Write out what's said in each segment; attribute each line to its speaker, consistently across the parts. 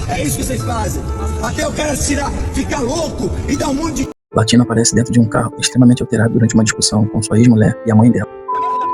Speaker 1: É isso que vocês fazem. Até o cara se tirar, ficar louco e dar um monte de...
Speaker 2: Latino aparece dentro de um carro extremamente alterado durante uma discussão com sua ex-mulher e a mãe dela.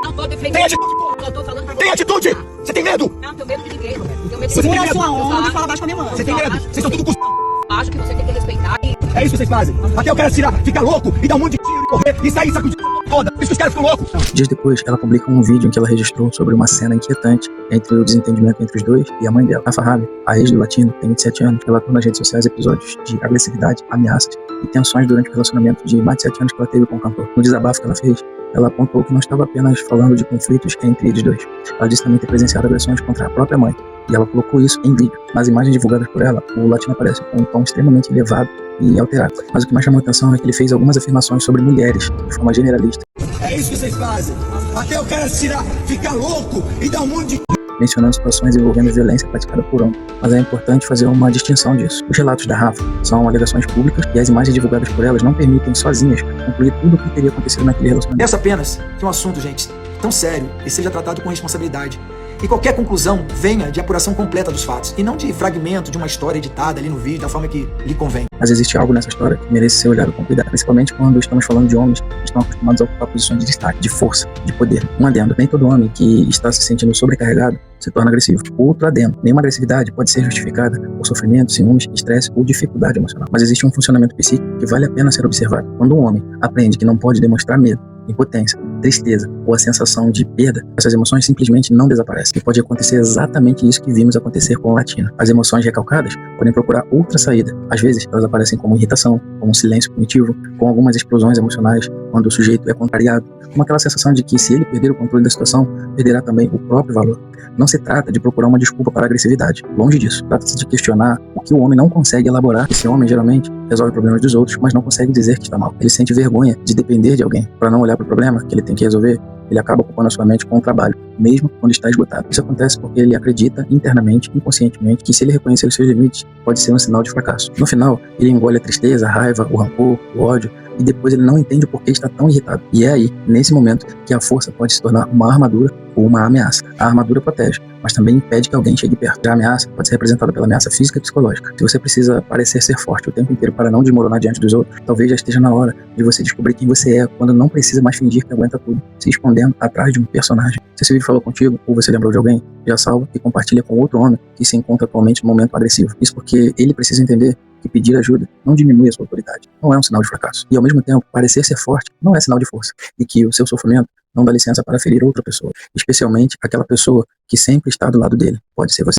Speaker 3: Não tô defendendo.
Speaker 1: Tem atitude, porra!
Speaker 3: Eu tô falando pra você.
Speaker 1: Tem atitude! Você tem medo?
Speaker 3: Não tenho medo de ninguém, Roberto. Não tenho medo de
Speaker 1: Você tem
Speaker 3: ninguém.
Speaker 1: medo?
Speaker 3: Eu
Speaker 4: sua onda e
Speaker 3: acho-
Speaker 4: fala baixo com a minha mãe.
Speaker 1: Você tem medo? Vocês estão tudo com...
Speaker 3: Acho que você tem que respeitar e...
Speaker 1: É isso que vocês fazem. Até o cara se tirar, ficar louco e dar um monte de tiro e correr e sair sacudindo toda. Por isso que os caras ficam loucos.
Speaker 2: Dias depois, ela publica um vídeo em que ela registrou sobre uma cena inquietante entre o desentendimento entre os dois e a mãe dela. A Farhab, a ex do Latino, tem 27 anos, relatou nas redes sociais episódios de agressividade, ameaças e tensões durante o relacionamento de mais de 7 anos que ela teve com o cantor. No desabafo que ela fez, ela apontou que não estava apenas falando de conflitos entre eles dois. Ela disse também ter presenciado agressões contra a própria mãe, e ela colocou isso em vídeo. Nas imagens divulgadas por ela, o Latino aparece com um tom extremamente elevado e alterado. Mas o que mais chamou a atenção é que ele fez algumas afirmações sobre mulheres, de forma generalista,
Speaker 1: É isso que vocês fazem. Até o cara se tirar, ficar louco e dar um monte de...
Speaker 2: mencionando situações envolvendo violência praticada por homens. Mas é importante fazer uma distinção disso. Os relatos da Rafa são alegações públicas e as imagens divulgadas por elas não permitem sozinhas concluir tudo o que teria acontecido naquele relacionamento.
Speaker 5: Peço apenas que um assunto, gente, tão sério e seja tratado com responsabilidade. E qualquer conclusão venha de apuração completa dos fatos, e não de fragmento de uma história editada ali no vídeo, da forma que lhe convém.
Speaker 2: Mas existe algo nessa história que merece ser olhado com cuidado, principalmente quando estamos falando de homens que estão acostumados a ocupar posições de destaque, de força, de poder. Um adendo: nem todo homem que está se sentindo sobrecarregado se torna agressivo. Outro adendo: nenhuma agressividade pode ser justificada por sofrimento, ciúmes, estresse ou dificuldade emocional. Mas existe um funcionamento psíquico que vale a pena ser observado. Quando um homem aprende que não pode demonstrar medo, impotência, tristeza ou a sensação de perda, essas emoções simplesmente não desaparecem. E pode acontecer exatamente isso que vimos acontecer com o Latino. As emoções recalcadas podem procurar outra saída. Às vezes, elas aparecem como irritação, como um silêncio punitivo, com algumas explosões emocionais quando o sujeito é contrariado, como aquela sensação de que, se ele perder o controle da situação, perderá também o próprio valor. Não se trata de procurar uma desculpa para a agressividade. Longe disso. Trata-se de questionar o que o homem não consegue elaborar. Esse homem, geralmente, resolve problemas dos outros, mas não consegue dizer que está mal. Ele sente vergonha de depender de alguém. Para não olhar para o problema que ele tem que resolver, ele acaba ocupando a sua mente com o trabalho, mesmo quando está esgotado. Isso acontece porque ele acredita internamente, inconscientemente, que se ele reconhecer os seus limites, pode ser um sinal de fracasso. No final, ele engole a tristeza, a raiva, o rancor, o ódio, e depois ele não entende o porquê está tão irritado. E é aí, nesse momento, que a força pode se tornar uma armadura ou uma ameaça. A armadura protege, mas também impede que alguém chegue perto. Já a ameaça pode ser representada pela ameaça física e psicológica. Se você precisa parecer ser forte o tempo inteiro para não desmoronar diante dos outros, talvez já esteja na hora de você descobrir quem você é quando não precisa mais fingir que aguenta tudo, se escondendo atrás de um personagem. Se esse vídeo falou contigo, ou você lembrou de alguém, já salva e compartilha com outro homem que se encontra atualmente no momento agressivo. Isso porque ele precisa entender que pedir ajuda não diminui a sua autoridade. Não é um sinal de fracasso. E, ao mesmo tempo, parecer ser forte não é sinal de força. E que o seu sofrimento não dá licença para ferir outra pessoa, especialmente aquela pessoa que sempre está do lado dele. Pode ser você.